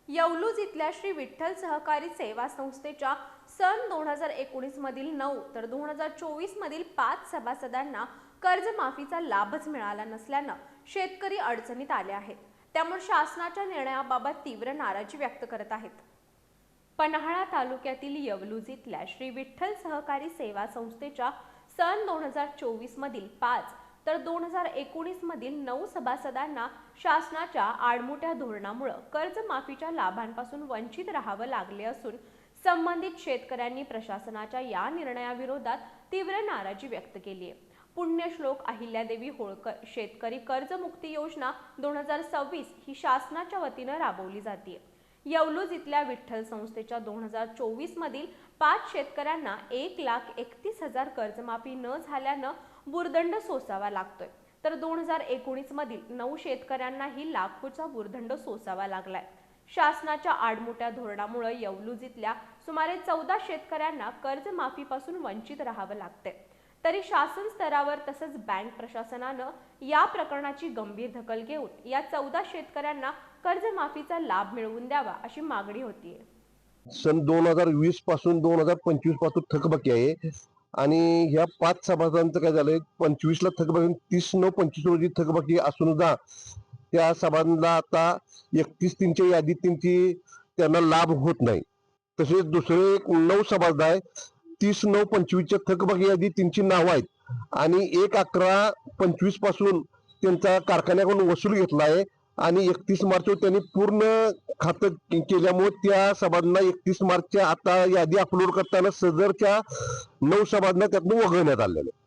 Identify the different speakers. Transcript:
Speaker 1: येवलूज इथल्या श्री विठ्ठल सहकारी सेवा संस्थेच्या सन 2019 मधील 9 तर 2024 मधील 5 सभासदांना कर्जमाफीचा लाभच मिळाला नसल्यानं शेतकरी अडचणीत आले आहेत। त्यामुळे शासनाच्या निर्णयाबाबत तीव्र नाराजी व्यक्त करत आहेत। पन्हाळा तालुक्यातील येवलूज इथल्या श्री विठ्ठल सहकारी सेवा संस्थेच्या सन 2024 मधील 5 तर 2019 मधील 9 सभासदांना शासनाच्या आडमुठ्या धोरणामुळे कर्जमाफीच्या लाभांपासून वंचित राहावं लागले असून संबंधित शेतकऱ्यांनी प्रशासनाच्या या निर्णयाविरोधात तीव्र नाराजी व्यक्त केली आहे। पुण्यश्लोक अहिल्यादेवी होळकर शेतकरी कर्जमुक्ती योजना 2026 ही शासनाच्या वतीनं राबवली जाते। येवलूज इथल्या विठ्ठल संस्थेच्या 2024 मधील 5 शेतकऱ्यांना 1,31,000 कर्जमाफी न झाल्यानं भुर्दंड सोसावा लागतोय, तर 2019 मधील 9 शेतकऱ्यांनाही लाखोचा भुर्दंड सोसावा लागलाय। शासनाच्या आडमुठ्या धोरणामुळे येवलूज इथल्या सुमारे 14 शेतकऱ्यांना कर्जमाफीपासून वंचित राहावं लागतंय। तरी शासन स्तरावर तसंच बँक प्रशासनानं या प्रकरणाची गंभीर दखल घेऊन या 14 शेतकऱ्यांना कर्जमाफीचा लाभ मिळवून द्यावा अशी मागणी होतीये।
Speaker 2: सन 2020 पासून 2025 पासून थकबाकी आहे आणि ह्या 5 सभासदांचं काय झालंय, 25 ला थकबाकी, 30/9/25 रोजी थकबाकी असून सुद्धा त्या सभासदांना आता 31/3च्या यादीत त्यांना लाभ होत नाही। तसेच दुसरे 9 सभासद आहे, 30/9/25च्या थकबाकी यादीत त्यांची नावं आहेत आणि 1/11/25 पासून त्यांचा कारखान्याकडून वसूल घेतला आहे आणि 31 मार्चवर त्यांनी पूर्ण खातं केल्यामुळे त्या सभासदांना 31 मार्चच्या आता यादी अपलोड करताना सदरच्या 9 सभासदांना त्यातून वगळण्यात आलेलं आहे।